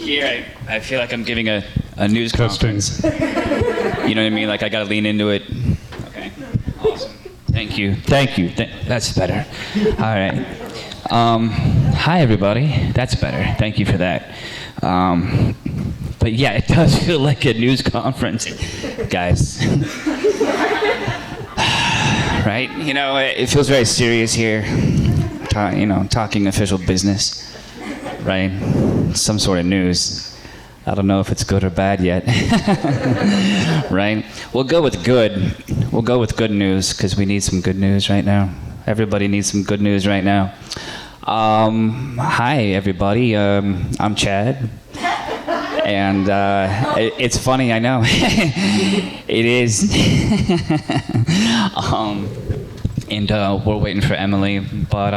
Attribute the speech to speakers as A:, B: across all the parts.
A: Here, I feel like I'm giving a news conference. You know what I mean? Like I gotta lean into it. Okay. Awesome. Thank you. That's better. All right. Hi everybody. That's better. Thank you for that. But yeah, it does feel like a news conference, guys. Right? You know, it feels very serious here. Talking official business. Right? Some sort of news. I don't know if it's good or bad yet. Right? We'll go with good. We'll go with good news because we need some good news right now. Everybody needs some good news right now. Hi, everybody. I'm Chad. And it's funny, I know. It is. And we're waiting for Emily. But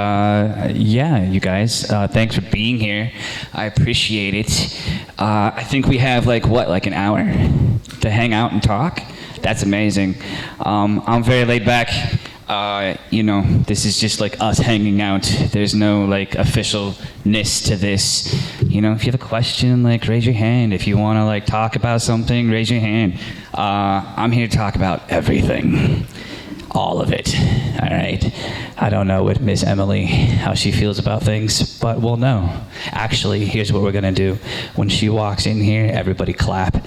A: yeah, you guys, thanks for being here. I appreciate it. I think we have like an hour to hang out and talk. That's amazing. I'm very laid back. This is just like us hanging out. There's no like officialness to this. If you have a question, like raise your hand. If you want to like talk about something, raise your hand. I'm here to talk about everything. All of it. All right. I don't know with Miss Emily how she feels about things, but we'll know. Actually, here's what we're gonna do. When she walks in here, everybody clap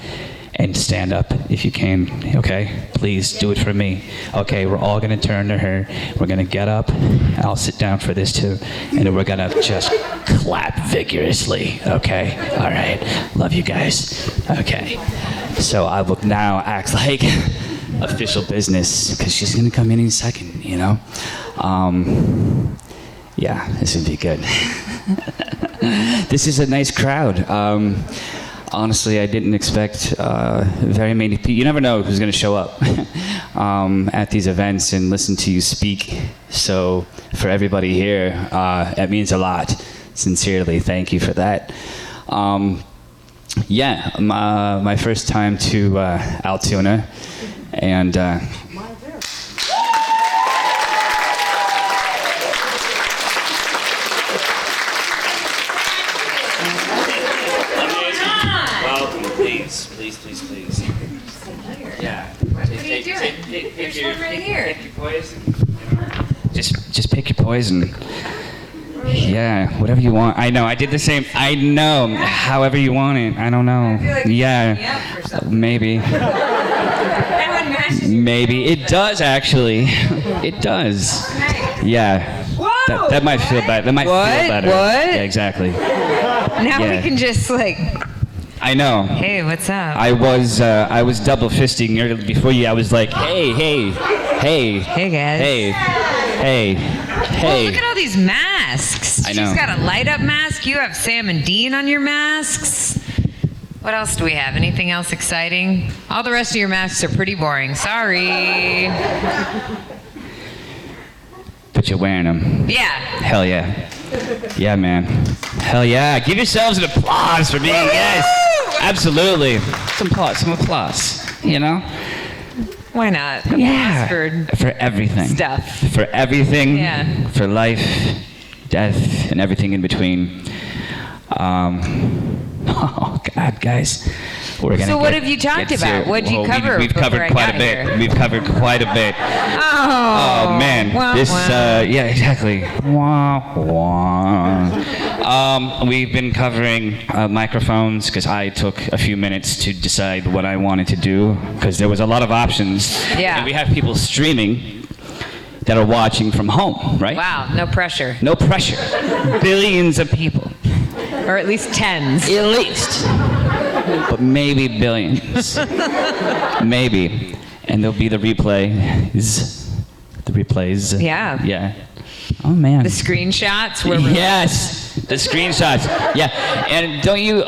A: and stand up if you can, okay? Please do it for me. Okay, we're all gonna turn to her. We're gonna get up. I'll sit down for this too. And then we're gonna just clap vigorously, okay? All right, love you guys. Okay, so I will now act like official business because she's gonna come in a second, Yeah, this would be good. This is a nice crowd. Honestly, I didn't expect very many people. You never know who's going to show up at these events and listen to you speak. So for everybody here, it means a lot. Sincerely, thank you for that. My first time to Altoona, and Please. Yeah.
B: What are you doing? There's one right here.
A: Pick your poison. Just pick your poison. Yeah, whatever you want. I know. I did the same. I know. However you want it. I don't know. Yeah. Maybe. Maybe it does actually. It does. Yeah. That might feel bad. That might feel better.
B: What?
A: Yeah, exactly.
B: Now we can just like.
A: I know.
B: Hey, what's up?
A: I was double fisting earlier before you. I was like, hey.
B: Hey, guys.
A: Hey.
B: Well, look at all these masks.
A: I know.
B: She's got a light up mask. You have Sam and Dean on your masks. What else do we have? Anything else exciting? All the rest of your masks are pretty boring. Sorry.
A: But you're wearing them.
B: Yeah.
A: Hell yeah. Yeah, man. Hell yeah. Give yourselves an applause for being, yes. Absolutely. Some applause,
B: Why not?
A: Yeah. For everything.
B: Stuff.
A: For everything.
B: Yeah.
A: For life, death, and everything in between. Oh, God, guys.
B: So what have you talked about? What did you cover?
A: We've covered quite a bit.
B: Here?
A: We've covered quite a bit.
B: Oh
A: man,
B: wah,
A: this
B: wah.
A: Yeah, exactly. Wah, wah. We've been covering microphones because I took a few minutes to decide what I wanted to do because there was a lot of options.
B: Yeah.
A: And we have people streaming that are watching from home, right?
B: Wow, no pressure.
A: No pressure. Billions of people.
B: Or at least tens.
A: At least. But maybe billions. Maybe. And there'll be the replays.
B: Yeah.
A: Yeah. Oh, man.
B: The screenshots where
A: Yes. The screenshots. Yeah. And don't you,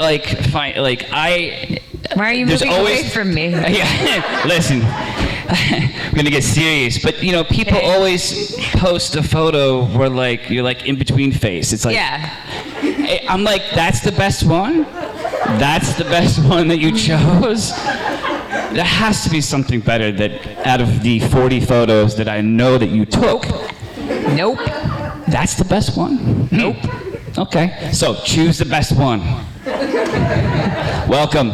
A: find,
B: Why are you moving away from me?
A: Yeah. Listen. I'm going to get serious. But, people always post a photo where, you're, in between face. It's like...
B: Yeah.
A: I'm like, that's the best one? That's the best one that you chose? There has to be something better that out of the 40 photos that I know that you took.
B: Nope.
A: That's the best one?
B: Nope.
A: Okay, so choose the best one. Welcome.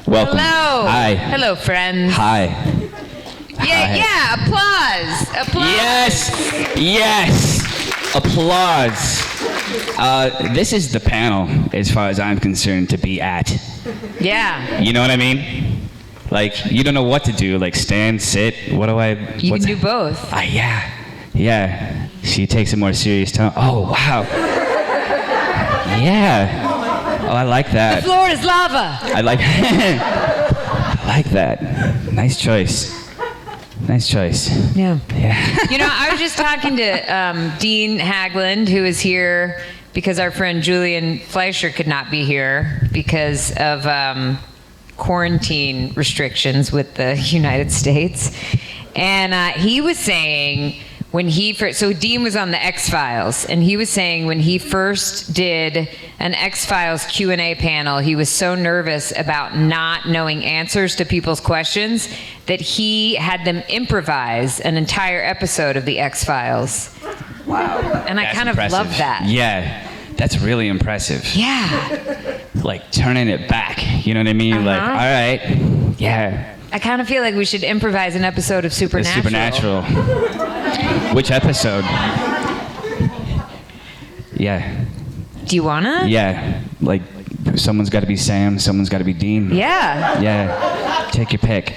A: Welcome.
B: Hello.
A: Hi.
B: Hello, friends.
A: Hi.
B: Yeah, applause.
A: Yes. Applause. This is the panel, as far as I'm concerned, to be at.
B: Yeah.
A: You know what I mean? Like, you don't know what to do. Like, stand, sit. What do I?
B: You can do both.
A: Yeah. She takes a more serious tone. Oh, wow. Yeah. Oh, I like that.
B: The floor is lava.
A: I like that. Nice choice.
B: Yeah.
A: Yeah.
B: You know, I was just talking to Dean Hagland, who is here because our friend Julian Fleischer could not be here because of quarantine restrictions with the United States. And he was saying when he first, so Dean was on the X-Files, and he was saying when he first did an X-Files Q&A panel, he was so nervous about not knowing answers to people's questions that he had them improvise an entire episode of the X-Files. Wow. And I kind of love that.
A: Yeah, that's really impressive.
B: Yeah.
A: Like turning it back, you know what I mean? Like, all right, yeah.
B: I kind of feel like we should improvise an episode of Supernatural.
A: Which episode? Yeah.
B: Do you wanna?
A: Yeah, like someone's got to be Sam, someone's got to be Dean.
B: Yeah.
A: Yeah, take your pick.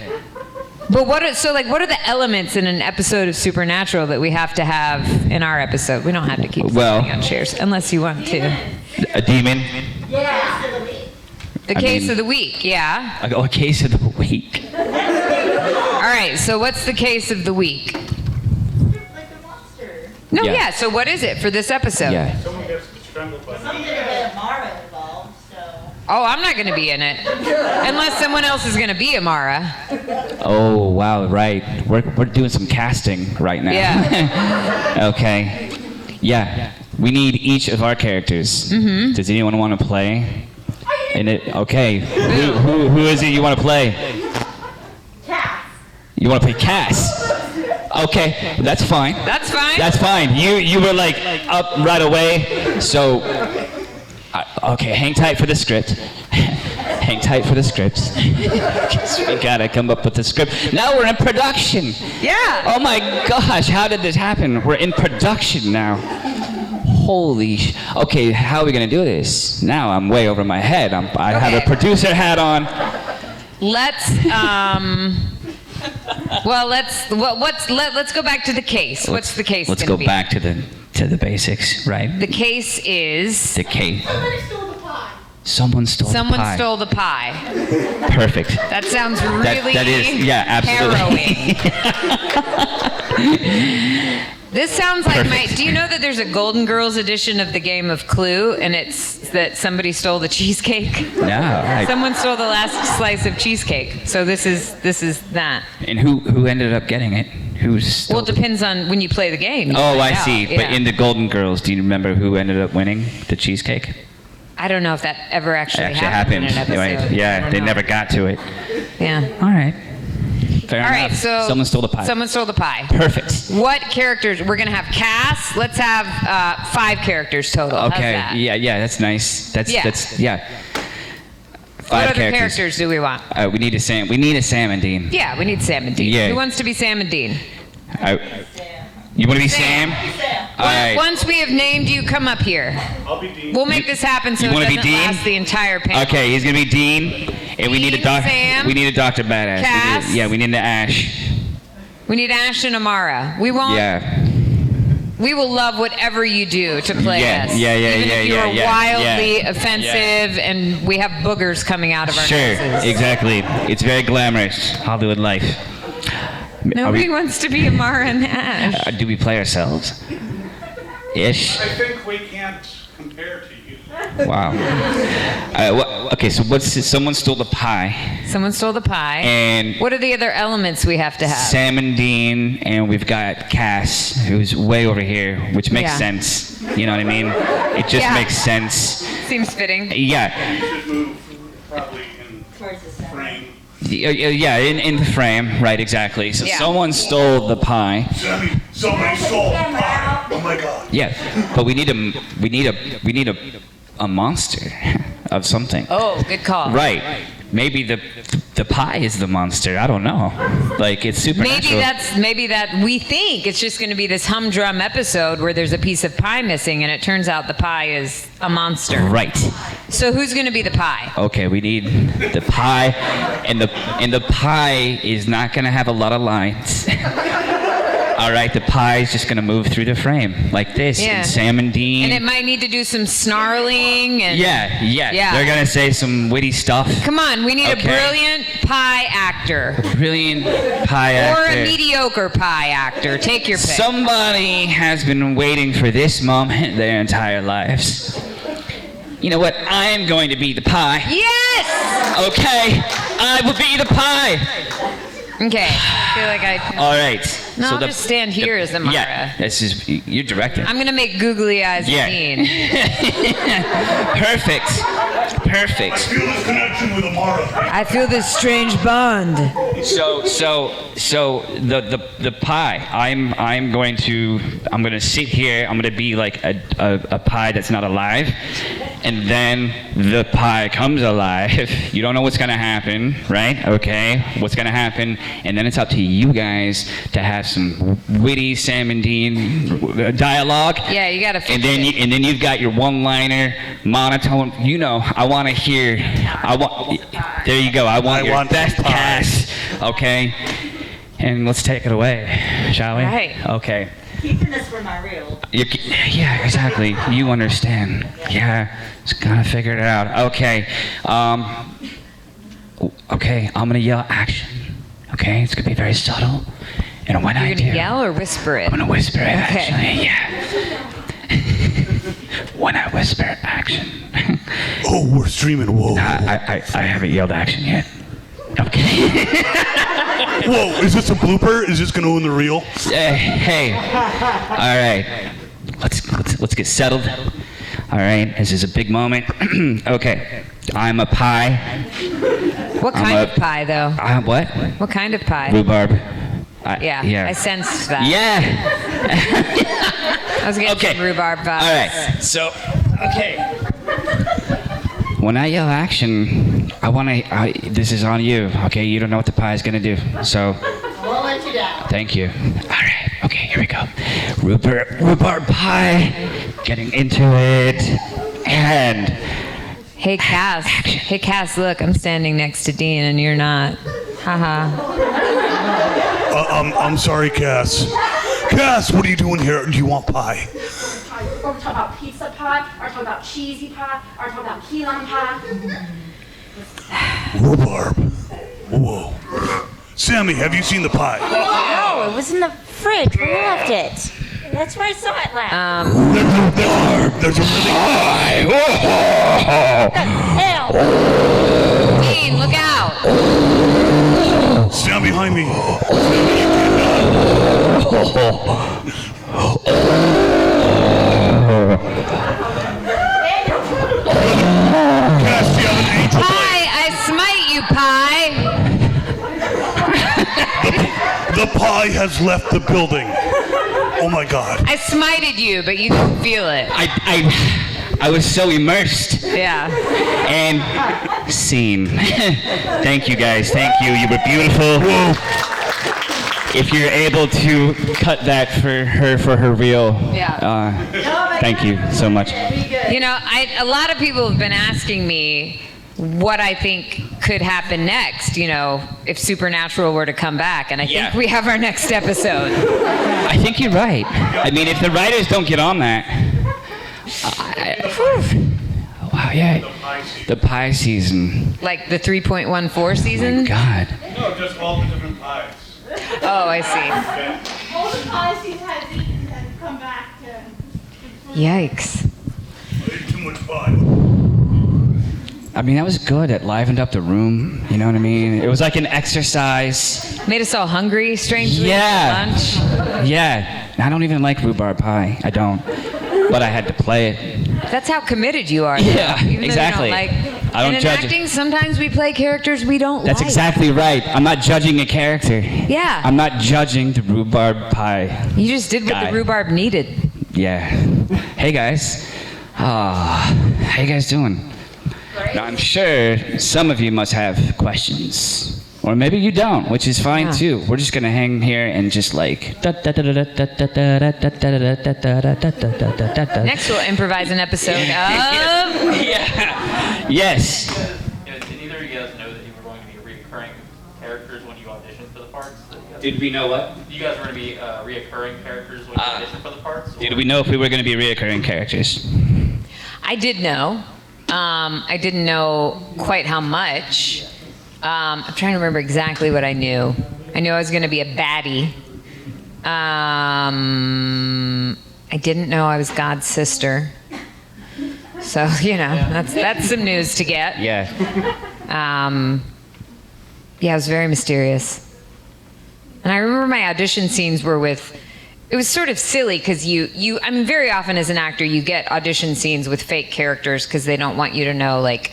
B: But what are the elements in an episode of Supernatural that we have to have in our episode? We don't have to keep sitting on chairs unless you want to.
A: A demon.
C: Yeah.
B: The case of the week, yeah.
A: A case of the week.
B: All right, so what's the case of the week?
C: Like a monster.
B: No,
A: Yeah.
B: yeah, so what is it for this episode?
A: Yeah.
D: Someone gets strangled by
C: Something with Amara involved, so.
B: Oh, I'm not going to be in it. Unless someone else is going to be Amara.
A: Oh, wow, right. We're doing some casting right now.
B: Yeah.
A: Okay. Yeah. We need each of our characters. Mm-hmm. Does anyone want to play? In it? Okay. Who is it you want to play?
C: Cass.
A: You want to play Cass? Okay, that's fine.
B: That's fine.
A: That's fine. You were like up right away. So, okay, hang tight for the script. Hang tight for the script. We gotta come up with the script. Now we're in production.
B: Yeah.
A: Oh my gosh, how did this happen? We're in production now. Holy okay, how are we gonna do this? Now I'm way over my head. I have a producer hat on.
B: Let's let's go back to the case. What's the case
A: Let's
B: gonna
A: go
B: be?
A: back to the basics, right?
B: The case is
A: The case.
C: Somebody stole the pie.
A: Someone stole the pie.
B: stole the pie.
A: Perfect.
B: That sounds really
A: that is, yeah, absolutely.
B: harrowing. This sounds like
A: Perfect.
B: do you know that there's a Golden Girls edition of the game of Clue, and it's that somebody stole the cheesecake?
A: Yeah.
B: Someone stole the last slice of cheesecake. So this is that.
A: And who ended up getting it? Who stole
B: Well, it depends on when you play the game. You
A: Oh, I
B: find out.
A: see.
B: Yeah.
A: But in the Golden Girls, do you remember who ended up winning the cheesecake?
B: I don't know if that ever actually
A: Actually
B: happened in an episode.
A: Right.
B: I
A: Yeah,
B: don't
A: they
B: know.
A: never got to it.
B: Yeah.
A: All right. Fair
B: All right,
A: enough.
B: so
A: Someone stole the pie.
B: Someone stole the pie.
A: Perfect.
B: What characters? We're gonna have Cass. Let's have 5 characters total. How's
A: Okay.
B: that?
A: Yeah. That's nice. That's
B: Yeah.
A: Five
B: What other characters do we want?
A: We need a Sam. We need a Sam and Dean.
B: Yeah, we need Sam and Dean.
A: Yeah.
B: Who wants to be Sam and Dean?
A: You want to be
B: Sam.
A: Sam? All right.
B: Once we have named you, come up here.
D: I'll be Dean.
B: We'll make this happen so
A: you
B: it
A: wanna
B: doesn't
A: be Dean?
B: last the entire panel.
A: Okay, he's gonna be Dean, and we need a
B: Dean,
A: doctor.
B: Sam,
A: We need a Doctor Badass.
B: Cass.
A: We need the Ash.
B: We need Ash and Amara. We won't.
A: Yeah.
B: We will love whatever you do to play
A: Yeah,
B: us.
A: yeah,
B: Even if you are wildly
A: yeah.
B: offensive and we have boogers coming out of our
A: Sure,
B: noses.
A: exactly. It's very glamorous, Hollywood life.
B: Nobody wants to be Amara and Ash.
A: Do we play ourselves? Ish.
D: I think we can't compare to you.
A: Wow. Okay, so someone stole the pie.
B: Someone stole the pie.
A: And
B: what are the other elements we have to have?
A: Sam and Dean, and we've got Cass, who's way over here, which makes
B: Yeah.
A: sense. You know what I mean? It just
B: Yeah.
A: makes sense.
B: Seems fitting.
A: Yeah.
D: You should move probably in
C: Towards the center.
D: frame.
A: Yeah, in the frame, right? Exactly. So
B: Yeah.
A: someone stole the pie.
D: Somebody stole the pie. Oh my God.
A: Yeah, but we need a monster. of something.
B: Oh, good call.
A: Right. Maybe the pie is the monster. I don't know. Like, it's supernatural.
B: Maybe that we think it's just going to be this humdrum episode where there's a piece of pie missing, and it turns out the pie is a monster.
A: Right.
B: So who's going to be the pie?
A: Okay, we need the pie, and the pie is not going to have a lot of lines. All right, the pie is just going to move through the frame like this.
B: Yeah.
A: And Sam and Dean.
B: And it might need to do some snarling and.
A: Yeah. They're going to say some witty stuff.
B: Come on, we need
A: Okay.
B: a brilliant pie actor.
A: Brilliant pie actor.
B: Or a mediocre pie actor. Take your pick.
A: Somebody has been waiting for this moment their entire lives. You know what? I am going to be the pie.
B: Yes!
A: Okay, I will be the pie.
B: Okay, I feel like I.
A: All right.
B: No, I'll just stand here as Amara.
A: Yeah, this is you're directing.
B: I'm gonna make googly eyes
A: Yeah.
B: at Dean.
A: Perfect.
D: I feel this connection with Amara.
B: I feel this strange bond.
A: So the pie. I'm going to sit here. I'm going to be like a pie that's not alive, and then the pie comes alive. You don't know what's going to happen, right? Okay, what's going to happen, and then it's up to you guys to have some witty Sam and Dean dialogue.
B: Yeah, you gotta fix
A: And then
B: it.
A: and then you've got your one-liner monotone. You know, I want to hear. There you go. I want your best
D: pie.
A: cast. Okay. And let's take it away, shall we?
B: Right.
A: Okay.
C: Keeping this for my real.
A: Yeah, exactly. You understand. Yeah. Just gotta figure it out. Okay. Okay. I'm gonna yell action. Okay. It's gonna be very subtle. And when
B: You're
A: I do,
B: gonna yell or whisper it?
A: I'm gonna whisper it.
B: Okay.
A: Actually, yeah. When I whisper action.
D: Oh, we're streaming. Whoa.
A: I haven't yelled action yet. Okay.
D: Whoa, is this a blooper? Is this going to go in the reel?
A: Hey. All right. Let's get settled. All right. This is a big moment. Okay. I'm a pie.
B: What kind of pie, though?
A: What?
B: What kind of pie?
A: Rhubarb.
B: Yeah, I sensed that.
A: Yeah.
B: I was getting
A: Okay.
B: some rhubarb vibes.
A: All right. So, okay. When I yell action, this is on you, okay? You don't know what the pie is going to do. So,
C: I won't let you down.
A: thank you. All right. Okay, here we go. Rhubarb pie. Getting into it. And
B: Hey, Cass. Hey, Cass, look, I'm standing next to Dean and you're not. Haha.
D: I'm sorry, Cass. Cass, what are you doing here? Do you want pie?
C: Are we talking about pizza pie? Are we talking about cheesy pie? Are we talking about key lime pie?
D: Rhubarb. Whoa. Sammy, have you seen the pie?
C: No, it was in the fridge. We left it. That's where I saw it last.
D: There's a really...
C: Hell.
B: Dean, look out.
D: Stand behind me. Cass, do you have an angel blade?
B: Pie, I smite you, Pie.
D: The pie has left the building. Oh my God.
B: I smited you, but you didn't feel it.
A: I was so immersed.
B: Yeah.
A: And scene. Thank you guys. Thank you. You were beautiful. If you're able to cut that for her reel, thank you so much.
B: You know, a lot of people have been asking me what I think could happen next, you know, if Supernatural were to come back. And I think we have our next episode.
A: I think you're right. I mean, if the writers don't get on that. Wow, yeah. The pie season.
B: Like the 3.14 season?
A: God.
D: No, just all the different pies.
B: Oh, I see.
C: All the pies he's had eaten and come back to...
B: Yikes.
D: I ate too much pie.
A: I mean, that was good. It livened up the room. You know what I mean? It was like an exercise.
B: Made us all hungry, strangely.
A: Yeah.
B: Lunch.
A: Yeah. I don't even like rhubarb pie. I don't. But I had to play it.
B: That's how committed you are.
A: Yeah,
B: Even
A: exactly.
B: Though you don't like,
A: I don't
B: in
A: judge it.
B: acting, sometimes we play characters we don't
A: That's
B: like.
A: exactly right. I'm not judging a character.
B: Yeah.
A: I'm not judging the rhubarb pie.
B: You just did what
A: Guy.
B: the rhubarb needed.
A: Yeah. Hey guys. How you guys doing? Now, I'm sure some of you must have questions. Or maybe you don't, which is fine too. We're just gonna hang here and just like.
B: Next, we'll improvise an episode of.
A: Yeah. Yes.
E: Did either of you guys know that you were going to be reoccurring characters when you auditioned for the parts?
A: Did we know what?
E: You guys were going to be reoccurring characters when you auditioned for the parts?
A: Did we know if we were going to be reoccurring characters?
B: I did know. I didn't know quite how much. I'm trying to remember exactly what I knew. I knew I was going to be a baddie. I didn't know I was God's sister. So, that's some news to get.
A: Yeah.
B: Yeah, it was very mysterious. And I remember my audition scenes were with, it was sort of silly because very often as an actor, you get audition scenes with fake characters because they don't want you to know, like,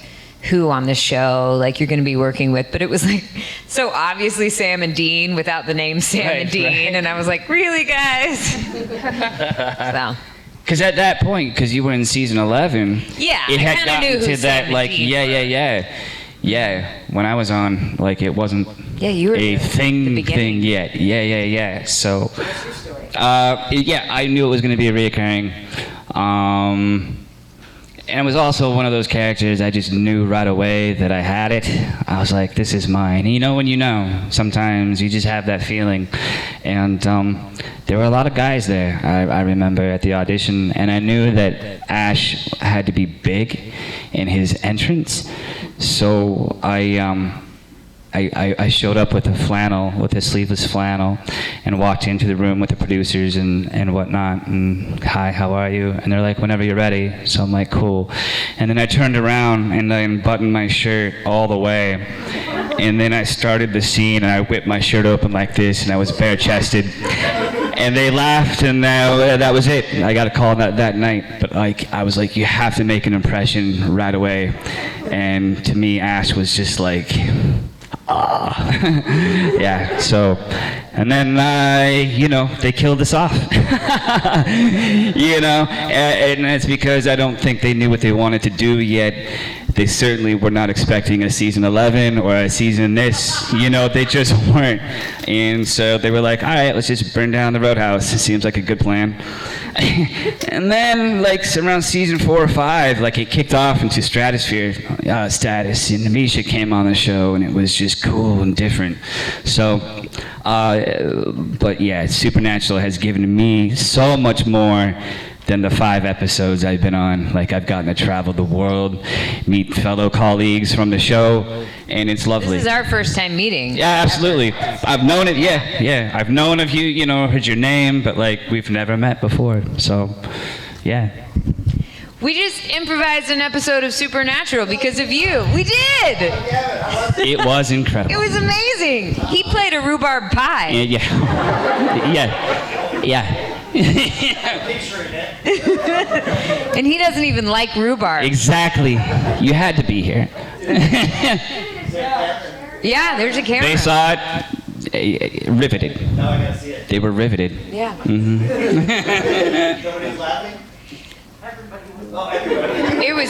B: who on the show, like, you're going to be working with. But it was, like, so obviously Sam and Dean without the name Sam and Dean. Right. And I was like, really, guys? So.
A: Because at that point, because you were in season 11, it had gotten to that, like, yeah. When I was on, like, it wasn't
B: you were
A: a thing yet. Yeah. So, I knew it was going to be a reoccurring. And it was also one of those characters I just knew right away that I had it. I was like, this is mine. And when you know, sometimes you just have that feeling. And there were a lot of guys there, I remember, at the audition. And I knew that Ash had to be big in his entrance. So I showed up with a sleeveless flannel, and walked into the room with the producers and whatnot, and hi, how are you? And they're like, whenever you're ready. So I'm like, cool. And then I turned around and I unbuttoned my shirt all the way, and then I started the scene and I whipped my shirt open like this, and I was bare-chested. And they laughed, and that was it. I got a call that night, but like I was like, you have to make an impression right away. And to me, Ash was just like, yeah. So, and then they killed us off. And it's because I don't think they knew what they wanted to do yet. They certainly were not expecting a season 11 or a season this. They just weren't. And so they were like, all right, let's just burn down the Roadhouse. It seems like a good plan. And then, like, around season 4 or 5, like, it kicked off into stratosphere status. And Misha came on the show, and it was just cool and different. So, but yeah, Supernatural has given me so much more than the 5 episodes I've been on. Like, I've gotten to travel the world, meet fellow colleagues from the show, and it's lovely.
B: This is our first time meeting.
A: Yeah, absolutely. I've known it, yeah. I've known of you, heard your name, but, like, we've never met before, so, yeah.
B: We just improvised an episode of Supernatural because of you. We did!
A: It was incredible.
B: It was amazing. He played a rhubarb pie.
A: Yeah.
B: And he doesn't even like rhubarb.
A: Exactly. You had to be here.
B: Yeah, there's a camera.
A: They saw it, riveted.
F: Now I gotta see it.
A: They were riveted.
B: Yeah.
A: Mm-hmm.
F: Nobody's laughing? Oh, everybody.
B: It was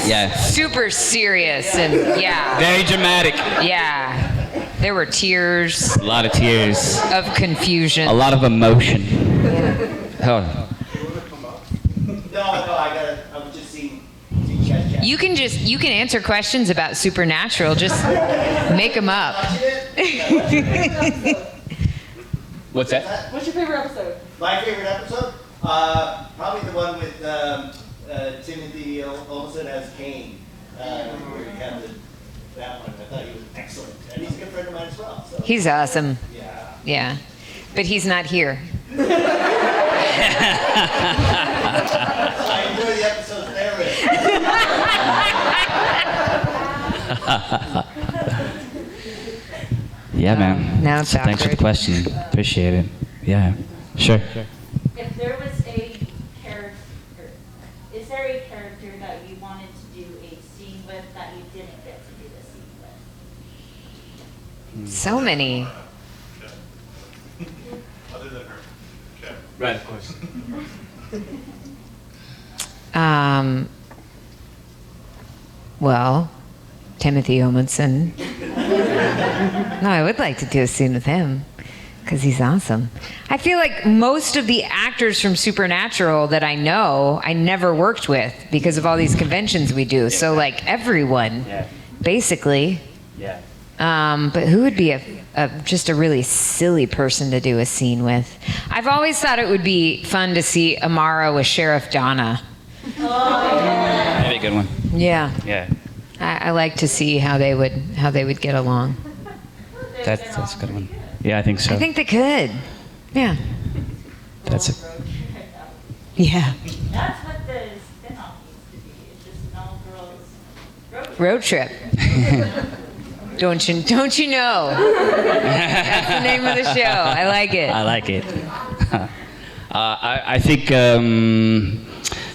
B: super serious and
A: Very dramatic.
B: Yeah. There were tears.
A: A lot of tears.
B: Of confusion.
A: A lot of emotion. Oh.
F: No, I was just seeing chat.
B: You can answer questions about Supernatural. Just make them up.
A: What's that?
C: What's your favorite episode?
F: My favorite episode? Probably the one with Timothy Olsen as Kane. Where you have that one. I thought he was excellent. And he's a good friend of mine as well. So.
B: He's awesome.
F: Yeah.
B: But he's not here.
F: I enjoy the episodes narrated.
A: Yeah, man.
B: Now it's
A: Thanks for the
B: awkward.
A: question. Appreciate it. Yeah. Sure.
G: If there was a character, is there a character that you wanted to do a scene with that you didn't get to do the scene with?
B: So many.
D: Other than her. Okay.
A: Right, of course.
B: Well, Timothy Olmsted. No, I would like to do a scene with him because he's awesome. I feel like most of the actors from Supernatural that I know, I never worked with because of all these conventions we do. So like everyone, basically.
A: Yeah.
B: But who would be just a really silly person to do a scene with? I've always thought it would be fun to see Amara with Sheriff Donna.
A: That'd be a good one.
B: Yeah.
A: Yeah.
B: I like to see how they would get along.
A: That's a good one. Yeah, I think so.
B: I think they could. Yeah.
A: That's it.
B: Yeah.
G: That's what the spin-off needs to be. It's just an all-girls
B: Road trip. Don't you know? That's the name of the show. I like it.
A: I like it. I think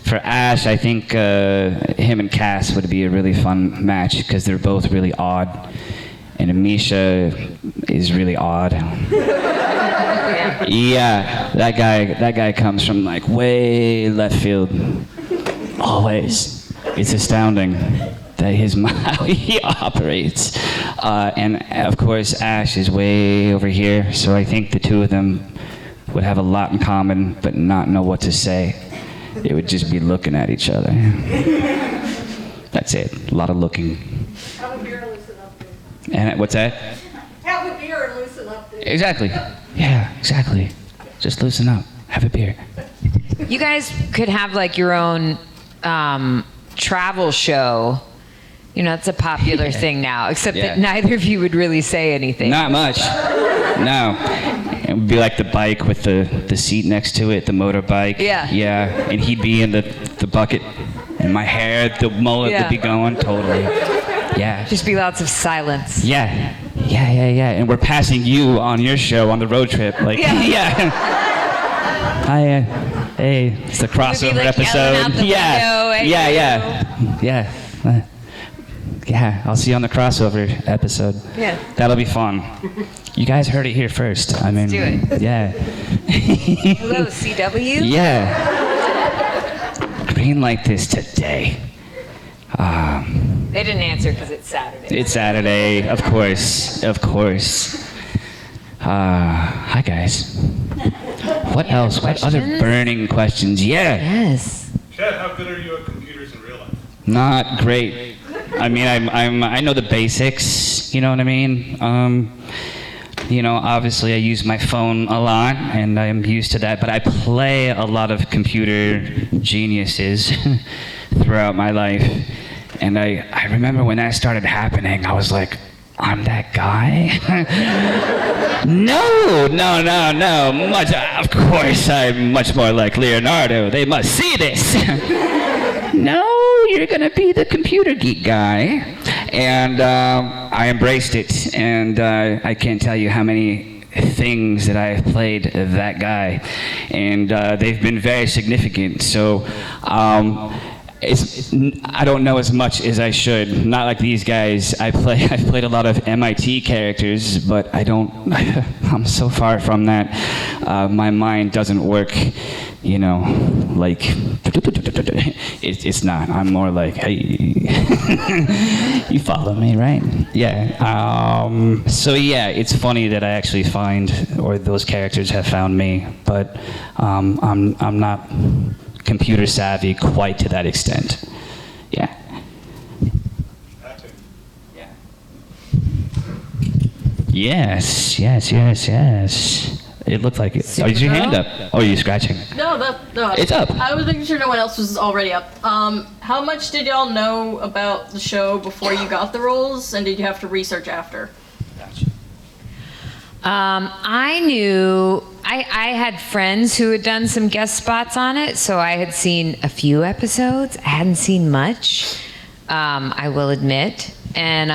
A: for Ash, I think him and Cass would be a really fun match because they're both really odd, and Amisha is really odd. Yeah, that guy comes from like way left field. Always, it's astounding that how he operates. And of course, Ash is way over here, so I think the two of them would have a lot in common, but not know what to say. It would just be looking at each other. That's it. A lot of looking.
C: Have a beer and loosen up, dude.
A: And what's that?
C: Have a beer and loosen up, dude.
A: Exactly. Yeah, exactly. Just loosen up. Have a beer.
B: You guys could have like your own travel show. You know, it's a popular thing now, except that neither of you would really say anything.
A: Not much. No. It would be like the bike with the seat next to it, the motorbike.
B: Yeah.
A: Yeah. And he'd be in the bucket. And my hair, the mullet would be going. Totally. Yeah.
B: Just be lots of silence.
A: Yeah. Yeah. And we're passing you on your show on the road trip. Like, yeah. Hi. Hey. It's the crossover
B: like
A: episode.
B: Out the window,
A: Yeah. Yeah, I'll see you on the crossover episode.
B: Yeah.
A: That'll be fun. You guys heard it here first. I mean,
B: do it.
A: Yeah.
B: Hello, CW?
A: Yeah. Green light this today.
B: They didn't answer because it's Saturday.
A: It's Saturday, of course. Hi, guys. What else? What other burning questions? Yeah.
B: Yes.
D: Chad, how good are you at computers in real life?
A: Not great. I mean, I know the basics. You know what I mean? Obviously I use my phone a lot, and I'm used to that. But I play a lot of computer geniuses throughout my life, and I remember when that started happening, I was like, I'm that guy? No. Of course, I'm much more like Leonardo. They must see this. No, you're gonna be the computer geek guy. And I embraced it, and I can't tell you how many things that I have played that guy, and they've been very significant. So I don't know as much as I should. Not like these guys. I've played a lot of MIT characters, but I'm so far from that. My mind doesn't work, like it's not. I'm more like, hey, you follow me, right? Yeah. So yeah, it's funny that I actually or those characters have found me, but I'm not computer savvy quite to that extent. Yeah. Yeah. Yes. It looked like it. Oh, is your hand up? Oh, are you scratching?
H: No,
A: It's up.
H: I was making sure no one else was already up. How much did y'all know about the show before you got the roles, and did you have to research after?
B: I knew I had friends who had done some guest spots on it, so I had seen a few episodes. I hadn't seen much, I will admit, and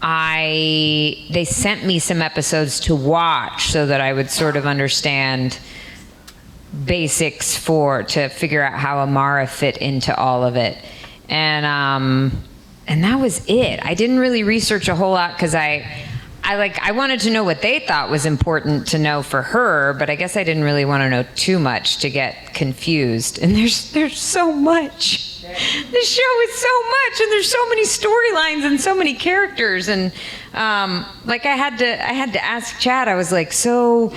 B: they sent me some episodes to watch so that I would sort of understand basics to figure out how Amara fit into all of it, and that was it. I didn't really research a whole lot because I wanted to know what they thought was important to know for her, but I guess I didn't really want to know too much to get confused. And there's so much. The show is so much, and there's so many storylines and so many characters, and like I had to ask Chad. I was like, so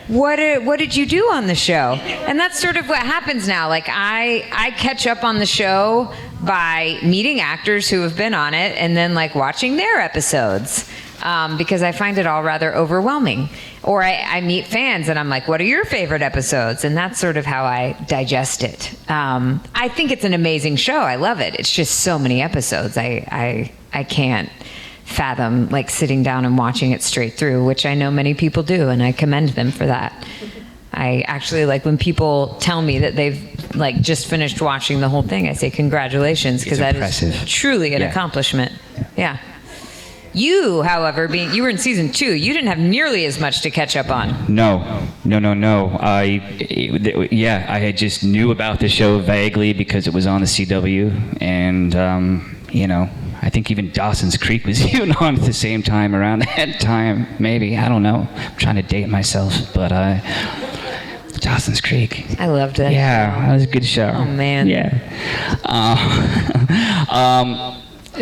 B: what did you do on the show? And that's sort of what happens now. Like I catch up on the show by meeting actors who have been on it, and then like watching their episodes. Because I find it all rather overwhelming. Or I meet fans and I'm like, what are your favorite episodes? And that's sort of how I digest it. I think it's an amazing show. I love it. It's just so many episodes. I can't fathom like sitting down and watching it straight through, which I know many people do, and I commend them for that. I actually like when people tell me that they've like just finished watching the whole thing, I say congratulations, because that is truly an accomplishment. Yeah. You, however, you were in season 2, you didn't have nearly as much to catch up on.
A: No. I had just knew about the show vaguely because it was on the CW, and I think even Dawson's Creek was even on at the same time around that time. Maybe, I don't know. I'm trying to date myself, but Dawson's Creek.
B: I loved it.
A: Yeah, that was a good show.
B: Oh man.
A: Yeah.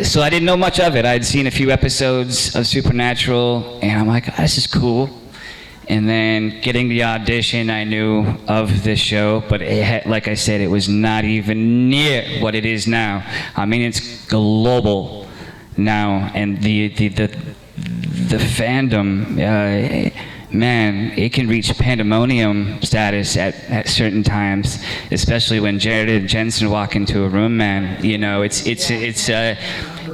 A: So I didn't know much of it. I'd seen a few episodes of Supernatural, and I'm like, oh, this is cool. And then getting the audition, I knew of this show, but it had, like I said, it was not even near what it is now. I mean, it's global now, and the fandom, man, it can reach pandemonium status at certain times, especially when Jared and Jensen walk into a room, man.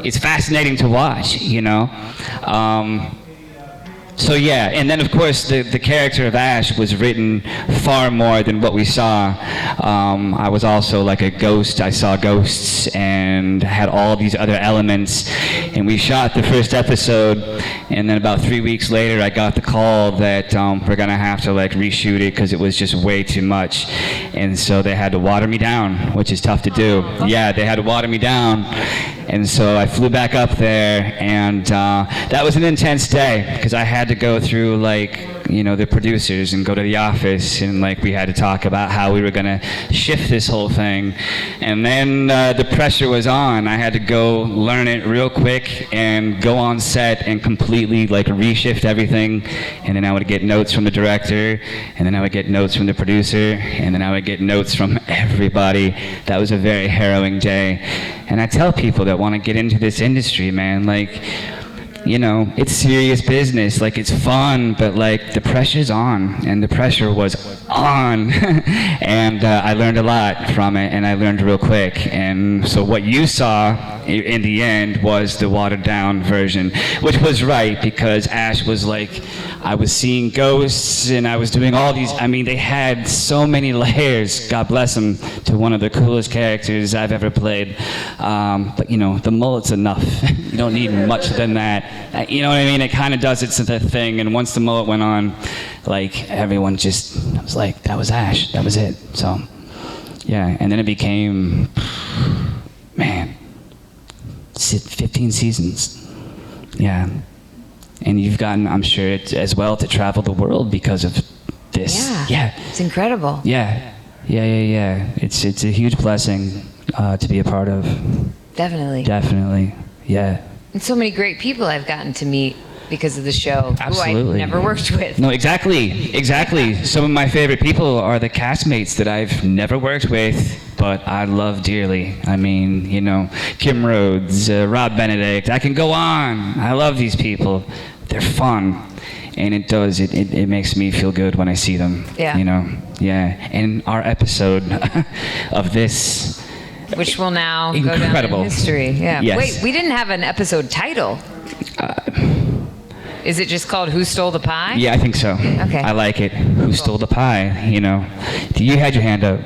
A: It's fascinating to watch, So yeah, and then of course the character of Ash was written far more than what we saw. I was also like a ghost. I saw ghosts and had all these other elements. And we shot the first episode, and then about 3 weeks later, I got the call that we're gonna have to like reshoot it because it was just way too much. And so they had to water me down, which is tough to do. Yeah, they had to water me down. And so I flew back up there, and that was an intense day because I had to go through the producers and go to the office, and we had to talk about how we were gonna shift this whole thing. And then the pressure was on. I had to go learn it real quick and go on set and completely reshift everything. And then I would get notes from the director, and then I would get notes from the producer, and then I would get notes from everybody. That was a very harrowing day. And I tell people that want to get into this industry, man, it's serious business. It's fun, but the pressure's on, and the pressure was on. And I learned a lot from it, and I learned real quick. And so what you saw in the end was the watered down version, which was right, because Ash was I was seeing ghosts, and I was doing all these, they had so many layers, God bless them, to one of the coolest characters I've ever played. But the mullet's enough. You don't need much than that. You know what I mean? It kind of does its thing, and once the mullet went on, everyone just was like, that was Ash, that was it. So, yeah, and then it became, 15 seasons. Yeah. And you've gotten, I'm sure, as well, to travel the world because of this.
B: Yeah. It's incredible.
A: Yeah. It's a huge blessing to be a part of. Definitely. Yeah.
B: And so many great people I've gotten to meet because of the show.
A: Absolutely.
B: Who I've never worked with.
A: No, exactly. Some of my favorite people are the castmates that I've never worked with, but I love dearly. Kim Rhodes, Rob Benedict. I can go on. I love these people. They're fun. And it makes me feel good when I see them.
B: Yeah.
A: Yeah. And our episode of this,
B: which will now
A: incredible.
B: Go down in history. Yeah.
A: Yes.
B: Wait, we didn't have an episode title. Is it just called Who Stole the Pie?
A: Yeah, I think so.
B: Okay.
A: I like it. Who stole the pie? You had your hand up.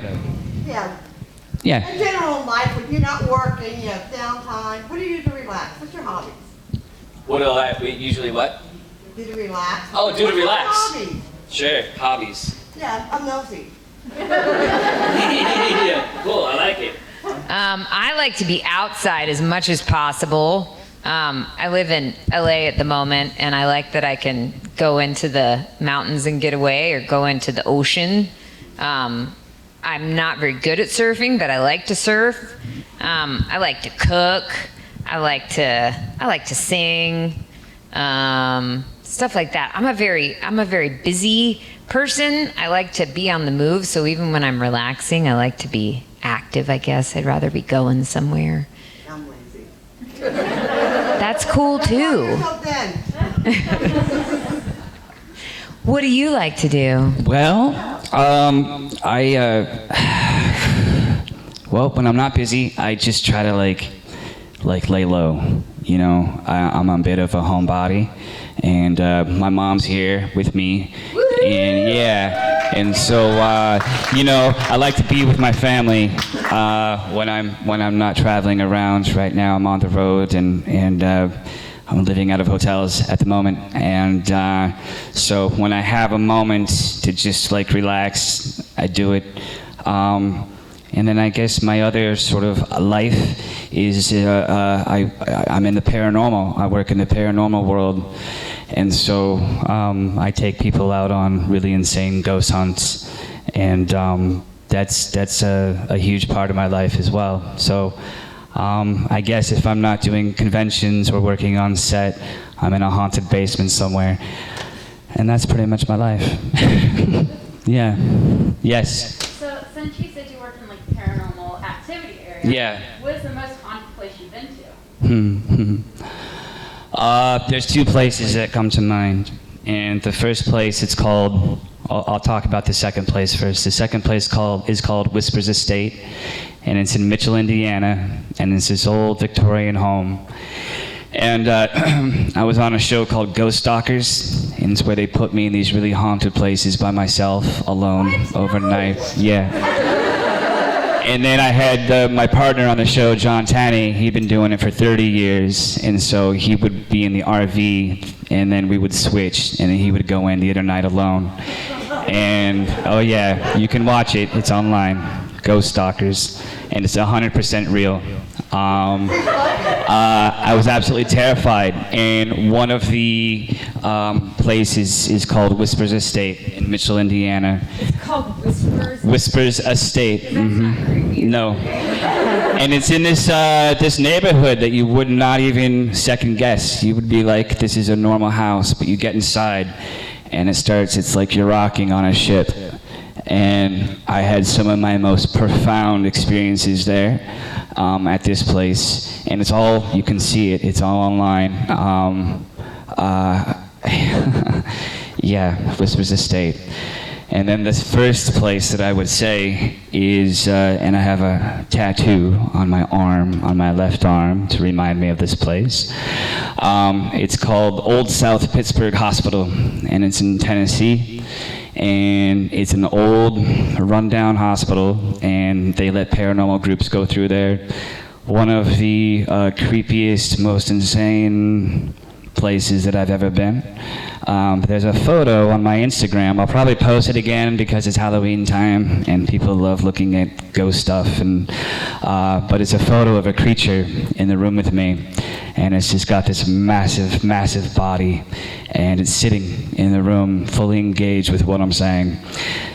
A: Yeah.
I: In general life, when you're not working, you have downtime, what do you do to relax? What's your hobbies?
A: Usually what?
I: Do to relax.
A: Oh, do to relax.
I: What's your hobbies?
A: Sure, hobbies.
I: Yeah, I'm nosy.
A: Yeah, cool, I like it.
B: I like to be outside as much as possible. I live in LA at the moment, and I like that I can go into the mountains and get away, or go into the ocean. I'm not very good at surfing, but I like to surf. I like to cook. I like to sing. Stuff like that. I'm a very busy person. I like to be on the move. So even when I'm relaxing, I like to be active, I guess. I'd rather be going somewhere.
I: I'm lazy.
B: That's cool too. What do you like to do?
A: Well, well, when I'm not busy, I just try to like lay low. You know, I'm a bit of a homebody, and my mom's here with me, and yeah, and so you know, I like to be with my family when I'm not traveling around. Right now, I'm on the road, and I'm living out of hotels at the moment, and so when I have a moment to just like relax, I do it. And then I guess my other sort of life is I'm in the paranormal. I work in the paranormal world, and so I take people out on really insane ghost hunts, and that's a huge part of my life as well. So I guess if I'm not doing conventions or working on set, I'm in a haunted basement somewhere, and that's pretty much my life. Yeah. Yes.
C: So since you said you worked in like the paranormal activity area,
A: Yeah.
C: what's the most haunted place you've been to?
A: There's two places that come to mind, and the first place it's called. I'll talk about the second place first. The second place is called Whispers Estate, and it's in Mitchell, Indiana, and it's this old Victorian home. And I was on a show called Ghost Stalkers, and it's where they put me in these really haunted places by myself, alone, overnight. Yeah. And then I had my partner on the show, John Tanney. He'd been doing it for 30 years, and so he would be in the RV, and then we would switch, and then he would go in the other night alone. And, oh yeah, you can watch it. It's online, Ghost Stalkers, and it's 100% real. I was absolutely terrified, and one of the places is called Whispers Estate in Mitchell, Indiana.
C: It's called Whispers.
A: Whispers Estate.
C: That's not creepy.
A: No, and it's in this neighborhood that you would not even second guess. You would be like, this is a normal house, but you get inside, and it's like you're rocking on a ship. And I had some of my most profound experiences there at this place, and it's all, you can see it, it's all online. Yeah, Whispers Estate. And then the first place that I would say is, and I have a tattoo on my arm, on my left arm, to remind me of this place. It's called Old South Pittsburgh Hospital, and it's in Tennessee. And it's an old, rundown hospital, and they let paranormal groups go through there. One of the creepiest, most insane places that I've ever been. There's a photo on my Instagram. I'll probably post it again because it's Halloween time and people love looking at ghost stuff. And but it's a photo of a creature in the room with me, and it's just got this massive, massive body, and it's sitting in the room fully engaged with what I'm saying.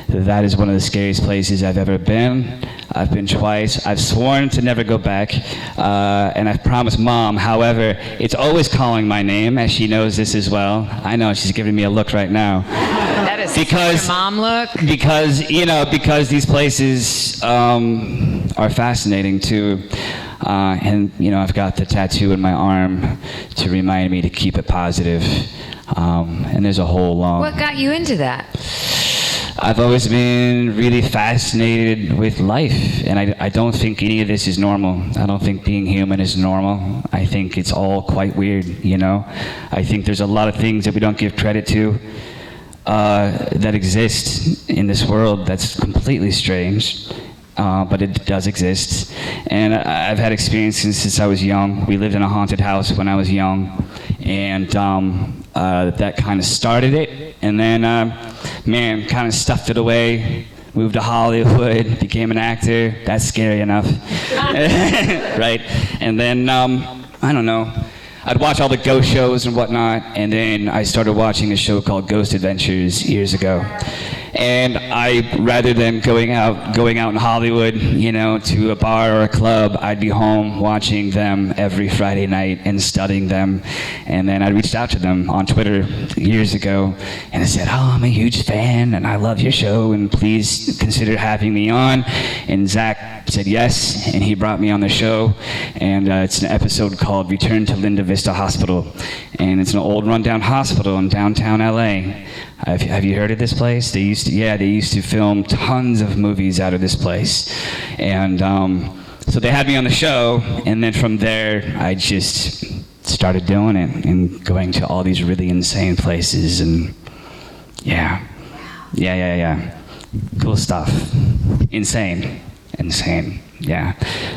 A: That is one of the scariest places I've ever been. I've been twice. I've sworn to never go back, and I've promised Mom. However, it's always calling my name, as she knows this as well. I know she's giving me a look right now.
B: That is such a mom look.
A: Because these places are fascinating too. And I've got the tattoo in my arm to remind me to keep it positive. And there's a whole long...
B: What got you into that?
A: I've always been really fascinated with life, and I don't think any of this is normal. I don't think being human is normal. I think it's all quite weird, I think there's a lot of things that we don't give credit to that exist in this world that's completely strange. But it does exist. And I've had experiences since I was young. We lived in a haunted house when I was young, and that kind of started it. And then, kind of stuffed it away. Moved to Hollywood, became an actor. That's scary enough, right? And then, I don't know. I'd watch all the ghost shows and whatnot, and then I started watching a show called Ghost Adventures years ago. And rather than going out in Hollywood, to a bar or a club, I'd be home watching them every Friday night and studying them. And then I reached out to them on Twitter years ago, and I said, "Oh, I'm a huge fan, and I love your show, and please consider having me on." And Zach said yes, and he brought me on the show. And it's an episode called "Return to Linda Vista Hospital," and it's an old rundown hospital in downtown LA. Have you heard of this place? They used to film tons of movies out of this place. And so they had me on the show, and then from there, I just started doing it and going to all these really insane places, and yeah. Cool stuff. Insane, yeah.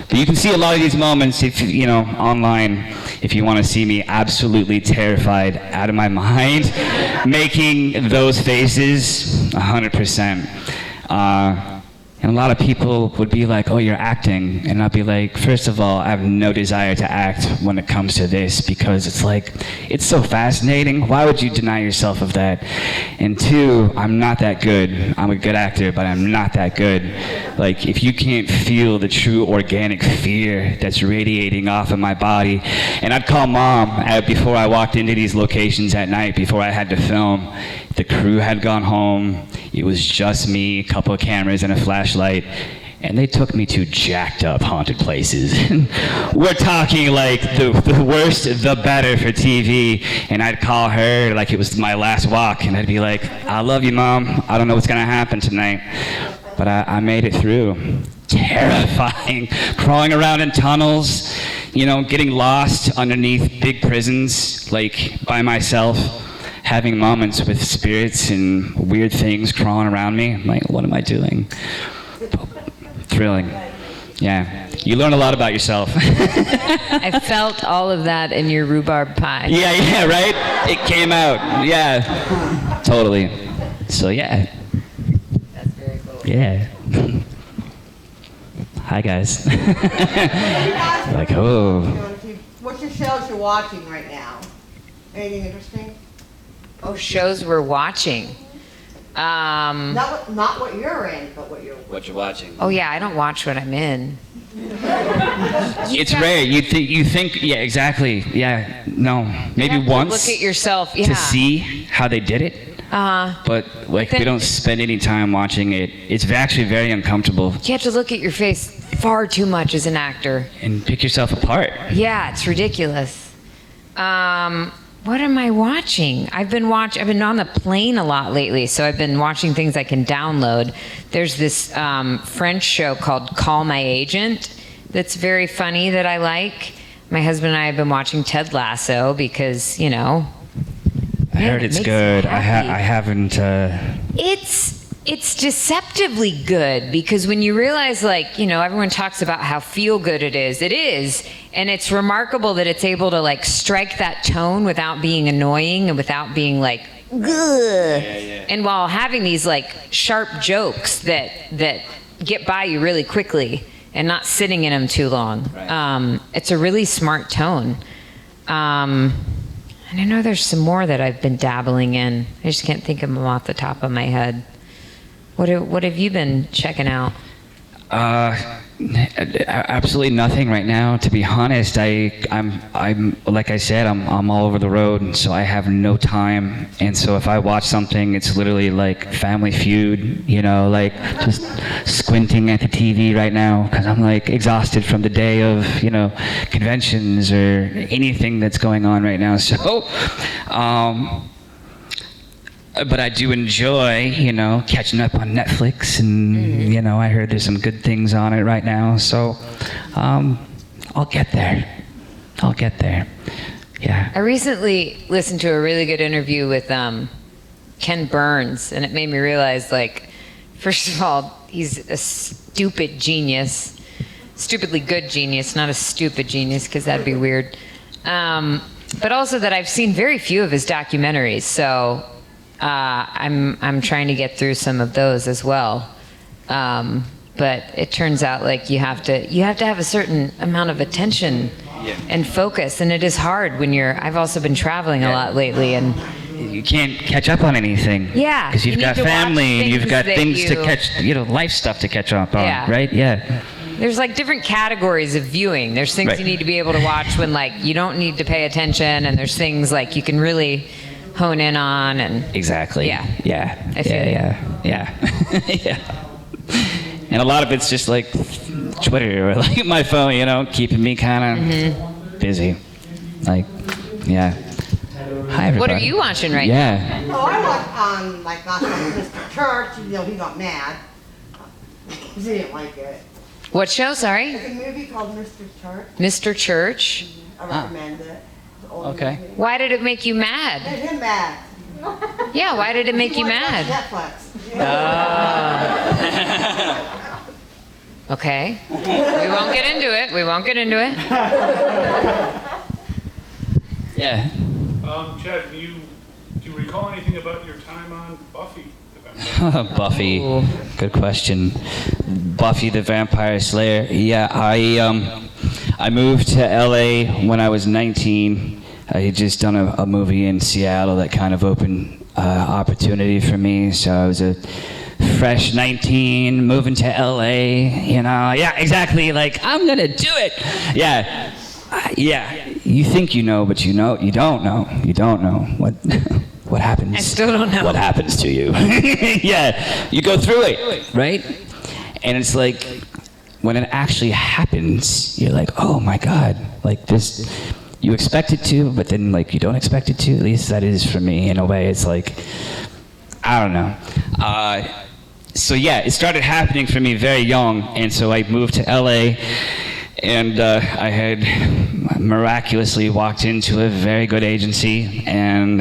A: But you can see a lot of these moments online if you want to see me absolutely terrified out of my mind, making those faces 100%. And a lot of people would be like, "Oh, you're acting." And I'd be like, first of all, I have no desire to act when it comes to this, because it's so fascinating. Why would you deny yourself of that? And two, I'm not that good. I'm a good actor, but I'm not that good. Like, if you can't feel the true organic fear that's radiating off of my body. And I'd call Mom before I walked into these locations at night, before I had to film. The crew had gone home. It was just me, a couple of cameras, and a flashlight. And they took me to jacked up haunted places. We're talking like the worst, the better for TV. And I'd call her like it was my last walk. And I'd be like, "I love you, Mom. I don't know what's going to happen tonight." But I made it through. Terrifying. Crawling around in tunnels, getting lost underneath big prisons, like by myself. Having moments with spirits and weird things crawling around me. I'm like, what am I doing? Thrilling. Yeah. You learn a lot about yourself.
B: I felt all of that in your rhubarb pie.
A: Yeah, right? It came out. Yeah. Totally. So, yeah.
B: That's very cool.
A: Yeah. Hi, guys. Like, oh.
I: What's your shows you're watching right now? Anything interesting?
B: Oh, shows we're watching.
I: Not what you're in, but what you're
A: watching.
B: Oh yeah, I don't watch what I'm in.
A: It's rare. You think, yeah, exactly. Yeah, no, maybe
B: You have to
A: once.
B: look at yourself, yeah.
A: To see how they did it. But we don't spend any time watching it. It's actually very uncomfortable.
B: You have to look at your face far too much as an actor.
A: And pick yourself apart.
B: Yeah, it's ridiculous. What am I watching? I've been on the plane a lot lately, so I've been watching things I can download. There's this French show called Call My Agent that's very funny that I like. My husband and I have been watching Ted Lasso because,
A: I heard it's good. I haven't.
B: It's deceptively good because when you realize, everyone talks about how feel good it is, and it's remarkable that it's able to strike that tone without being annoying and without being ugh. And while having these sharp jokes that get by you really quickly and not sitting in them too long. Right. It's a really smart tone. And I know there's some more that I've been dabbling in. I just can't think of them off the top of my head. What have you been checking out?
A: Absolutely nothing right now, to be honest. I'm like I said, I'm all over the road, and so I have no time. And so if I watch something, it's literally like Family Feud, just squinting at the TV right now because I'm exhausted from the day of conventions or anything that's going on right now. So. But I do enjoy, catching up on Netflix, and I heard there's some good things on it right now. So, I'll get there. Yeah.
B: I recently listened to a really good interview with Ken Burns, and it made me realize, first of all, he's a stupid genius, stupidly good genius, not a stupid genius, because that'd be weird. But also that I've seen very few of his documentaries, so. I'm trying to get through some of those as well, but it turns out you have to have a certain amount of attention and focus, and it is hard when I've also been traveling a lot lately, and
A: you can't catch up on anything.
B: Yeah,
A: Because you've
B: you
A: got
B: need to watch
A: family and you've
B: things
A: got
B: that
A: things to
B: you-
A: catch, life stuff to catch up on,
B: Yeah.
A: right? Yeah.
B: There's like different categories of viewing. There's things
A: Right.
B: you need to be able to watch when like you don't need to pay attention, and there's things like you can really hone in on. And
A: Exactly.
B: Yeah.
A: Yeah.
B: I feel you.
A: Yeah. Yeah. And a lot of it's just like Twitter or like my phone, keeping me kind of busy. Like, yeah. Hi, everybody.
B: what are you watching right now?
A: Yeah.
I: Oh, I watched on, like, last night, Mr. Church, he got mad. He didn't like it.
B: What show? Sorry,
I: It's a movie called Mr. Church.
B: Mr. Church.
I: I recommend it. It's an old
A: Okay.
I: movie.
B: Why did it make you mad?
I: Made him mad.
B: Yeah, why did it make you mad?
I: Netflix.
B: Okay. We won't get into it. We won't get into it.
A: Yeah.
J: Chad, do you recall anything about your time on Buffy the Vampire?
A: Buffy. Good question. Buffy the Vampire Slayer. Yeah, I moved to LA when I was 19. I had just done a movie in Seattle that kind of opened opportunity for me. So I was a fresh 19, moving to LA, Yeah, exactly. Like, I'm gonna do it. Yeah. Yeah. You think you know, but you don't know. You don't know what happens.
B: I still don't know.
A: What happens to you. Yeah. You go through it, right? And it's like, when it actually happens, you're like, oh my God, like this, you expect it to, but then like you don't expect it to. At least that is for me in a way. It's like, I don't know. So yeah, it started happening for me very young, and so I moved to LA, and I had miraculously walked into a very good agency, and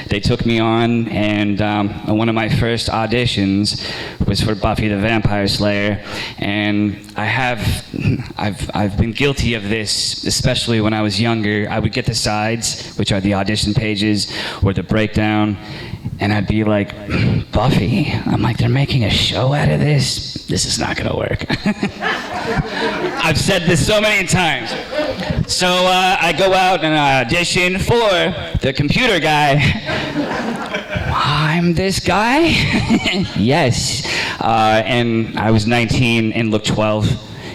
A: they took me on, and one of my first auditions was for Buffy the Vampire Slayer, and I've been guilty of this, especially when I was younger. I would get the sides, which are the audition pages, or the breakdown, and I'd be like, Buffy, I'm like, they're making a show out of this? This is not gonna work. I've said this so many times. So I go out and I audition for the computer guy. I'm this guy? Yes. And I was 19 and looked 12.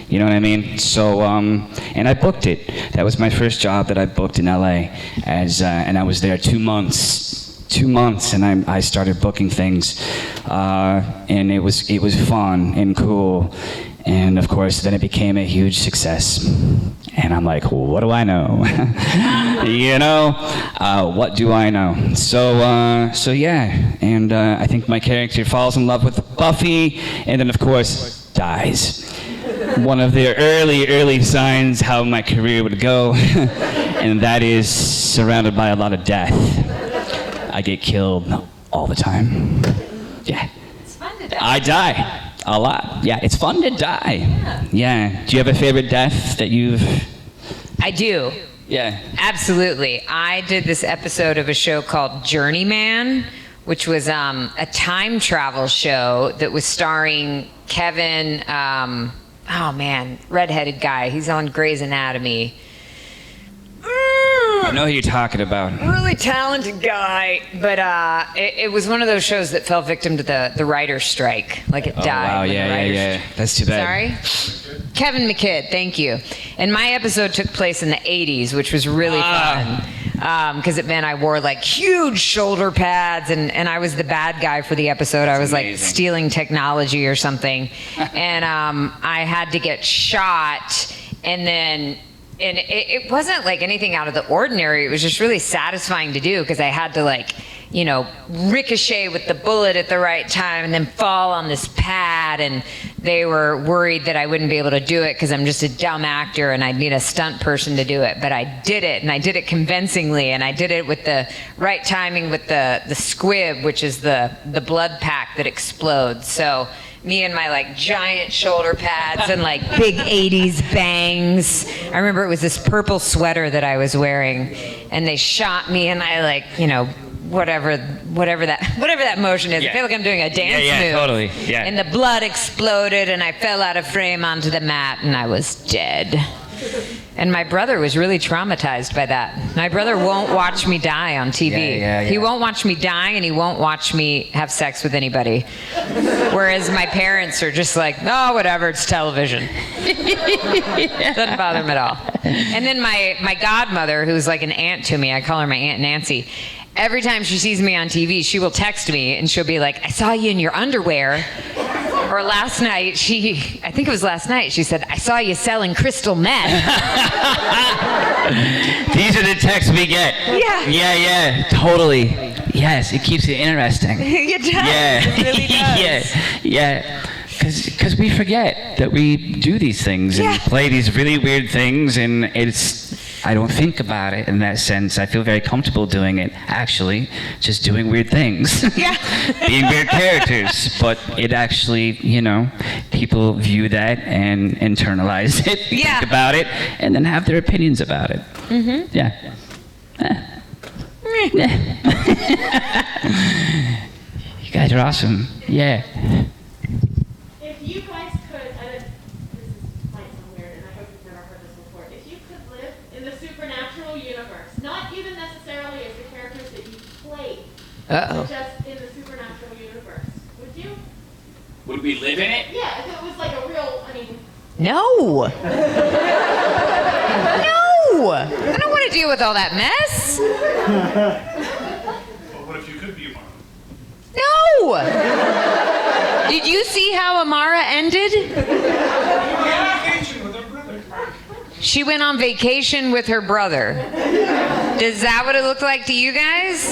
A: You know what I mean? So, and I booked it. That was my first job that I booked in LA, and I was there 2 months. 2 months, and I started booking things, and it was fun and cool, and of course then it became a huge success. And I'm like, what do I know? What do I know? So yeah, and I think my character falls in love with Buffy, and then of course dies. One of the early signs how my career would go, and that is surrounded by a lot of death. I get killed all the time. Yeah.
B: It's fun to die.
A: I die a lot. Yeah, it's fun to die. Yeah. Do you have a favorite death that you've...
B: I do.
A: Yeah.
B: Absolutely. I did this episode of a show called Journeyman, which was a time travel show that was starring Kevin, redheaded guy. He's on Grey's Anatomy.
A: I know who you're talking about.
B: Really talented guy, but it was one of those shows that fell victim to the writer's strike. Like it died.
A: Wow,
B: when the writers-
A: yeah. That's too bad.
B: Sorry? Kevin McKidd, thank you. And my episode took place in the 80s, which was really fun. Because it meant I wore like huge shoulder pads, and I was the bad guy for the episode. I was like stealing technology or something. And I had to get shot, and it wasn't like anything out of the ordinary. It was just really satisfying to do because I had to ricochet with the bullet at the right time and then fall on this pad, and they were worried that I wouldn't be able to do it because I'm just a dumb actor and I'd need a stunt person to do it. But I did it, and I did it convincingly, and I did it with the right timing with the squib, which is the blood pack that explodes. So me and my giant shoulder pads and big 80s bangs. I remember it was this purple sweater that I was wearing, and they shot me, and I whatever that motion is.
A: Yeah.
B: I feel like I'm doing a dance move.
A: Totally. Yeah.
B: And the blood exploded, and I fell out of frame onto the mat, and I was dead. And my brother was really traumatized by that. My brother won't watch me die on TV.
A: Yeah.
B: He won't watch me die, and he won't watch me have sex with anybody. Whereas my parents are just like, oh, whatever, it's television. Doesn't bother him at all. And then my godmother, who's like an aunt to me, I call her my Aunt Nancy, every time she sees me on TV, she will text me, and she'll be like, I saw you in your underwear. Or last night, I think it was last night, she said, I saw you selling crystal meth.
A: These are the texts we get.
B: Yeah.
A: Yeah, totally. Yes, it keeps it interesting.
B: It does.
A: Yeah.
B: It really does.
A: Yeah. Because we forget that we do these things and play these really weird things, and I don't think about it in that sense. I feel very comfortable doing it, actually, just doing weird things.
B: Yeah.
A: Being weird characters. But it actually, people view that and internalize it,
B: Yeah.
A: think about it, and then have their opinions about it.
B: Mm-hmm.
A: Yeah. You guys are awesome. Yeah.
C: If you guys could, this might sound weird, and I hope you've never heard this before. If you could live in the supernatural universe, not even necessarily as the characters that you played, but just in the supernatural universe, would you?
E: Would we live in it?
C: Yeah, if it was like a real,
B: No. No. I don't want to deal with all that mess.
J: Well, what if you could be Amara?
B: No. Did you see how Amara ended?
J: Vacation with her brother.
B: She went on vacation with her brother. Is that what it looked like to you guys?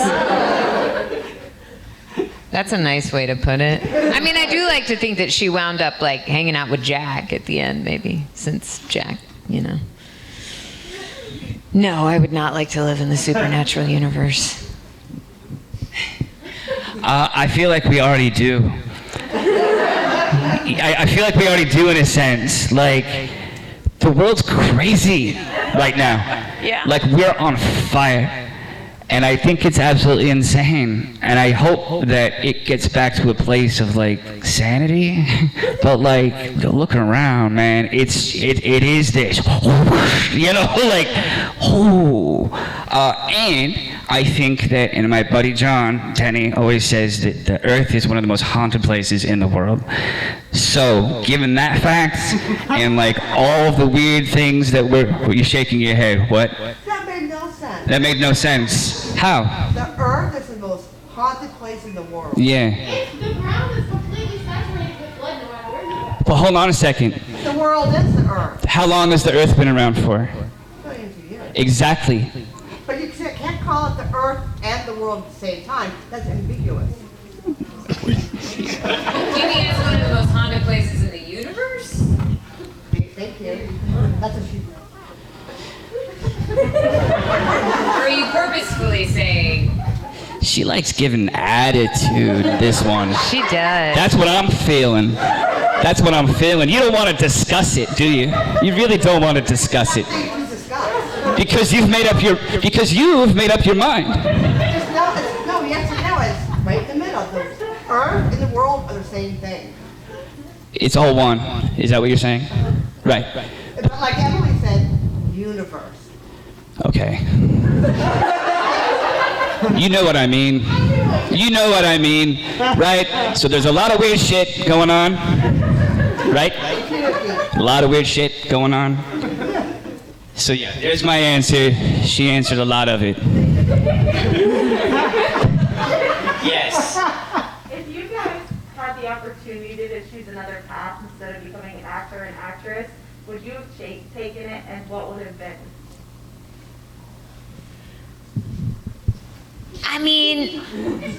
B: That's a nice way to put it. I mean, I do like to think that she wound up like hanging out with Jack at the end, maybe, since Jack, No, I would not like to live in the supernatural universe.
A: I feel like we already do. I feel like we already do in a sense. Like, the world's crazy right now.
B: Yeah.
A: Like, we're on fire. And I think it's absolutely insane. And I hope that it gets back to a place of, like, sanity. But, like, looking around, man, it is this. And I think that, and my buddy John Tenney always says that the Earth is one of the most haunted places in the world. So, given that fact, and like all the weird things that you're shaking your head, what?
I: That made no sense.
A: That made no sense. How?
I: The Earth is the most haunted place in the world.
A: Yeah.
C: the ground is completely saturated with blood no matter where you go.
A: Well, hold on a second.
I: The world is the Earth.
A: How long has the Earth been around for?
I: Billions of years.
A: Exactly.
I: But you can't call it the Earth and the world at the same time. That's ambiguous.
B: Do you mean it's one of the most haunted places in the universe?
I: Thank you. That's what she.
B: Or are you purposefully saying?
A: She likes giving attitude, this one.
B: She does.
A: That's what I'm feeling. That's what I'm feeling. You don't want to discuss it, do you? You really don't want to discuss it. Because you've made up your mind.
I: No, yes and no. It's right in the middle. The Earth and the world are the same thing.
A: It's all one. Is that what you're saying? Right.
I: But like Emily said, universe.
A: Okay. You know what I mean. Right? So there's a lot of weird shit going on. Right? A lot of weird shit going on. So yeah, there's my answer. She answered a lot of it. Yes.
C: If you guys had the opportunity to choose another path instead of becoming an actor and actress, would you have taken it, and what would it have been?
B: I mean,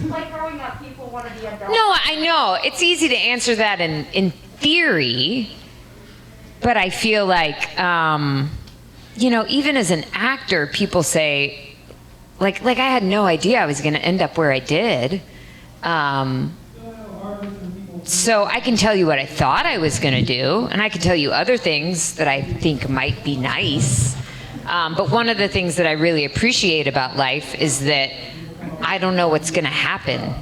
C: Like growing up, people want to be adults.
B: no, I know. It's easy to answer that in theory, but I feel like, even as an actor, people say, like I had no idea I was going to end up where I did. So I can tell you what I thought I was going to do, and I can tell you other things that I think might be nice. But one of the things that I really appreciate about life is that I don't know what's going to happen,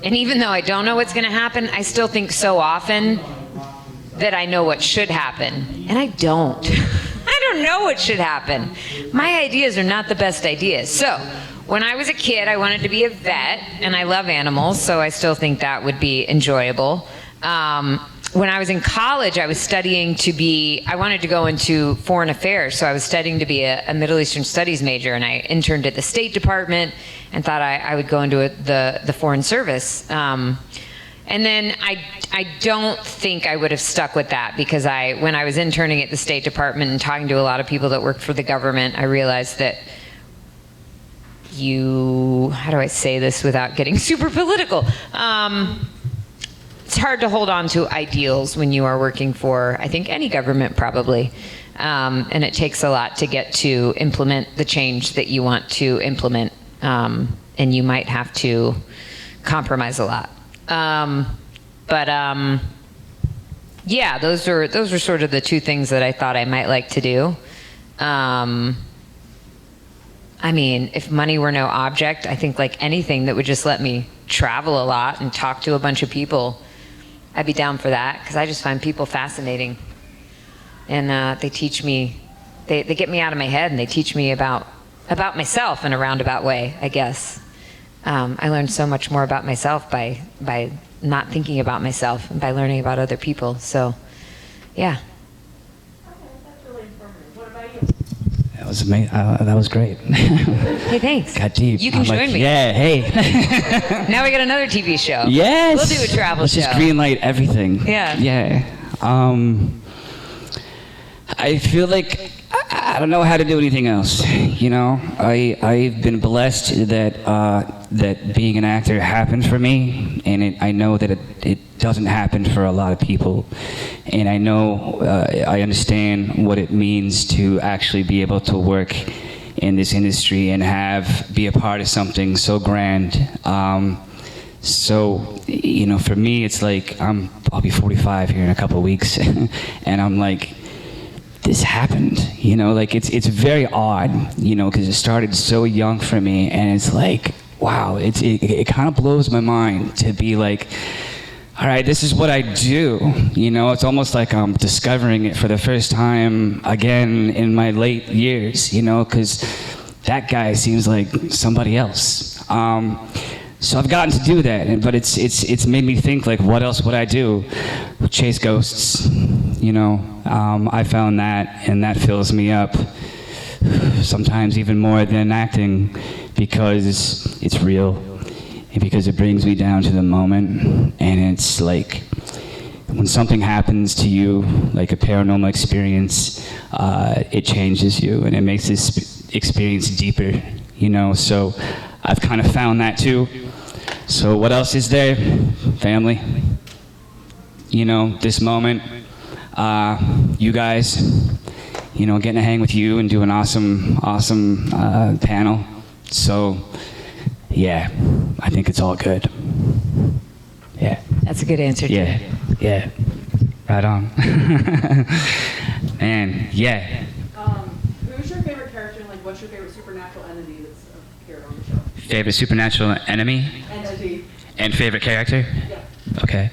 B: and even though I don't know what's going to happen, I still think so often that I know what should happen, and I don't. I don't know what should happen. My ideas are not the best ideas. So, when I was a kid, I wanted to be a vet, and I love animals, so I still think that would be enjoyable. When I was in college, I was studying I wanted to go into foreign affairs, so I was studying to be a Middle Eastern Studies major, and I interned at the State Department and thought I would go into the Foreign Service. And then I don't think I would have stuck with that, because when I was interning at the State Department and talking to a lot of people that worked for the government, I realized that how do I say this without getting super political? It's hard to hold on to ideals when you are working for, I think, any government probably. And it takes a lot to get to implement the change that you want to implement. And you might have to compromise a lot. Yeah, those were sort of the two things that I thought I might like to do. I mean, if money were no object, I think like anything that would just let me travel a lot and talk to a bunch of people, I'd be down for that, because I just find people fascinating. And they teach me, they get me out of my head, and they teach me about myself in a roundabout way, I guess. I learned so much more about myself by not thinking about myself and by learning about other people. So, yeah.
C: That's really informative. What about you?
A: That was amazing. That was great.
B: Hey, thanks.
A: Got deep.
B: You can join me.
A: Yeah, hey.
B: Now we got another TV show.
A: Yes.
B: We'll do a travel
A: Let's
B: show.
A: just greenlight everything.
B: Yeah.
A: Yeah. I feel like I don't know how to do anything else. You know, I've been blessed that being an actor happened for me, and I know that it doesn't happen for a lot of people, and I know I understand what it means to actually be able to work in this industry and be a part of something so grand. So, you know, for me, it's like I'll be 45 here in a couple of weeks, and I'm like, this happened, you know, like it's very odd, you know, because it started so young for me, and it's like, wow, it kind of blows my mind to be like, all right, this is what I do, you know. It's almost like I'm discovering it for the first time again in my late years, you know, because that guy seems like somebody else. So I've gotten to do that, but it's made me think, like, what else would I do? Chase ghosts, you know. I found that, and that fills me up sometimes even more than acting, because it's real, and because it brings me down to the moment. And it's like when something happens to you, like a paranormal experience, it changes you, and it makes this experience deeper, you know. So I've kind of found that too. So what else is there? Family. You know, this moment, you guys, you know, getting to hang with you and do an awesome panel. So, yeah, I think it's all good. Yeah.
B: That's a good answer, too.
A: Yeah. Right on. Man, yeah.
C: Who's your favorite character, and like what's your favorite supernatural entity that's appeared on the show?
A: Favorite supernatural enemy?
C: Entity.
A: And favorite character?
C: Yeah.
A: Okay.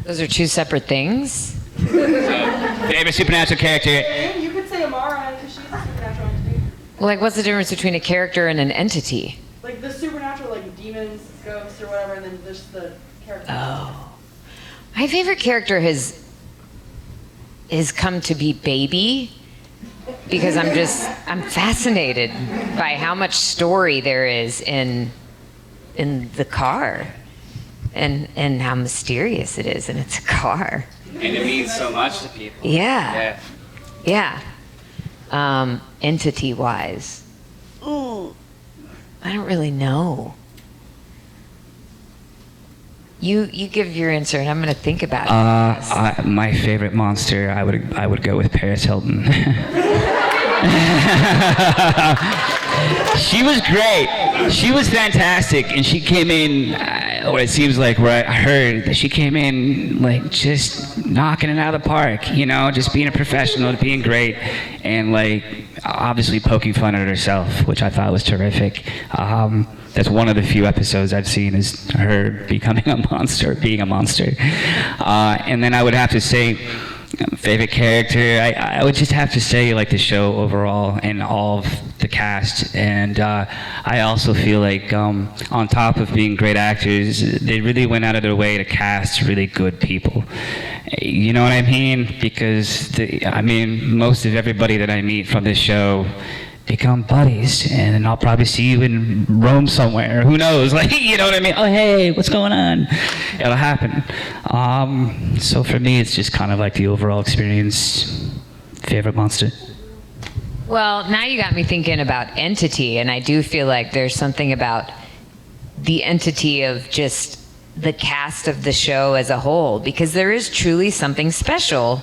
B: Those are two separate things.
A: Favorite supernatural character?
C: You could say Amara, because she's a supernatural entity.
B: Well, like, what's the difference between a character and an entity?
C: Like the supernatural, like demons, ghosts, or whatever, and then just the character.
B: Oh. My favorite character has come to be Baby, because I'm fascinated by how much story there is in the car, and how mysterious it is, and it's a car.
A: And it means so much to people.
B: Yeah. Entity-wise, I don't really know. You give your answer, and I'm gonna think about it.
A: My favorite monster, I would go with Paris Hilton. She was great. She was fantastic, and she came in what it seems like, where I heard that she came in like just knocking it out of the park, you know, just being a professional, being great, and like obviously poking fun at herself, which I thought was terrific. That's one of the few episodes I've seen is her becoming a monster, being a monster. And then I would have to say, favorite character, I would just have to say like the show overall and all of the cast. And I also feel like on top of being great actors, they really went out of their way to cast really good people. You know what I mean? Because most of everybody that I meet from this show become buddies, and I'll probably see you in Rome somewhere. Who knows? Like, you know what I mean? Oh, hey, what's going on? It'll happen. So for me, it's just kind of like the overall experience. Favorite monster?
B: Well, now you got me thinking about entity, and I do feel like there's something about the entity of just the cast of the show as a whole, because there is truly something special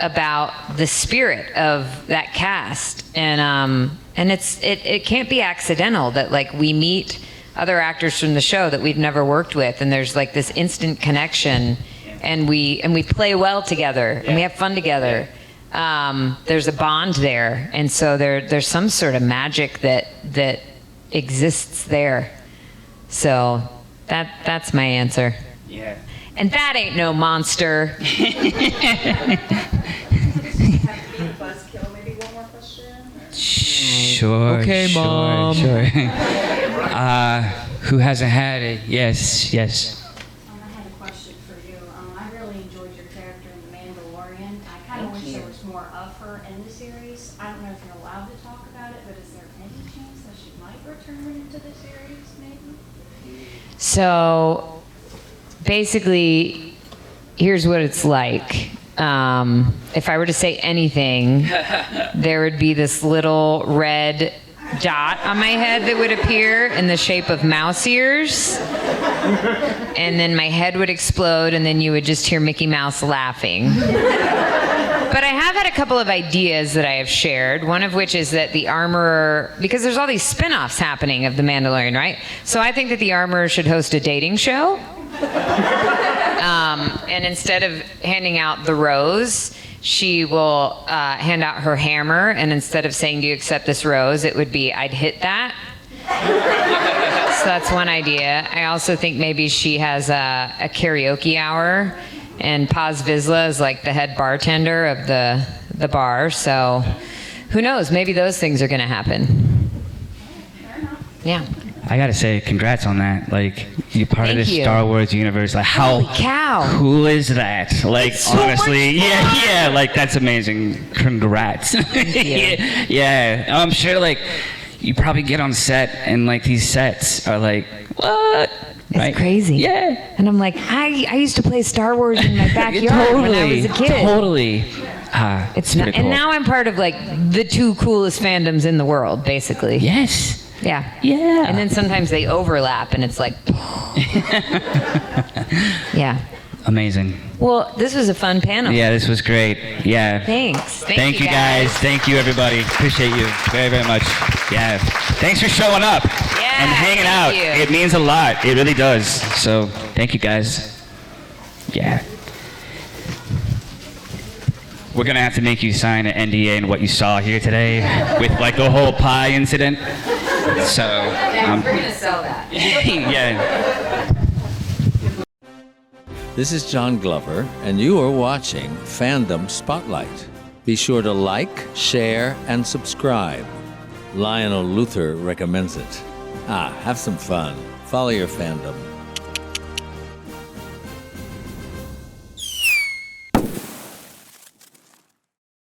B: about the spirit of that cast, and it can't be accidental that like we meet other actors from the show that we've never worked with, and there's like this instant connection, and we play well together, and we have fun together. There's a bond there, and so there's some sort of magic that exists there. So that's my answer.
A: Yeah.
B: And that ain't no monster.
A: Sure.
B: Okay,
A: sure,
B: Mom.
A: Sure. Who hasn't had it? Yes.
K: I had a question for you. I really enjoyed your character in The Mandalorian. I kind of wish there was more of her in the series. I don't know if you're allowed to talk about it, but is there any chance that she might return into the series, maybe?
B: So basically, here's what it's like. If I were to say anything, there would be this little red dot on my head that would appear in the shape of mouse ears. And then my head would explode, and then you would just hear Mickey Mouse laughing. But I have had a couple of ideas that I have shared, one of which is that the Armorer, because there's all these spin-offs happening of The Mandalorian, right? So I think that the Armorer should host a dating show. And instead of handing out the rose, she will hand out her hammer, and instead of saying, "Do you accept this rose?" it would be, "I'd hit that." So that's one idea. I also think maybe she has a karaoke hour, and Paz Vizsla is like the head bartender of the bar. So who knows? Maybe those things are going to happen. Yeah.
A: I gotta say, congrats on that. Like, you're part of
B: Thank
A: this
B: you.
A: Star Wars universe. Like, how
B: Holy cow.
A: cool is that? Like,
B: so
A: honestly,
B: much fun.
A: yeah, like that's amazing. Congrats.
B: you.
A: yeah, I'm sure. Like, you probably get on set, and like these sets are like, what?
B: It's
A: Right?
B: crazy.
A: Yeah.
B: And I'm like, I used to play Star Wars in my backyard when I was a kid.
A: Totally.
B: It's
A: pretty
B: not, and
A: cool.
B: now I'm part of like the two coolest fandoms in the world, basically.
A: Yes.
B: Yeah.
A: Yeah.
B: And then sometimes they overlap, and it's like, yeah.
A: Amazing.
B: Well, this was a fun panel.
A: Yeah, this was great. Yeah.
B: Thanks.
A: Thank you guys. Thank you, everybody. Appreciate you very, very much. Yeah. Thanks for showing up and hanging out.
B: thank you.
A: It means a lot. It really does. So, thank you guys. Yeah. We're going to have to make you sign an NDA in what you saw here today with like the whole pie incident. So,
B: Yeah, we're going to sell that.
A: yeah.
L: This is John Glover, and you are watching Fandom Spotlight. Be sure to like, share, and subscribe. Lionel Luther recommends it. Have some fun. Follow your fandom.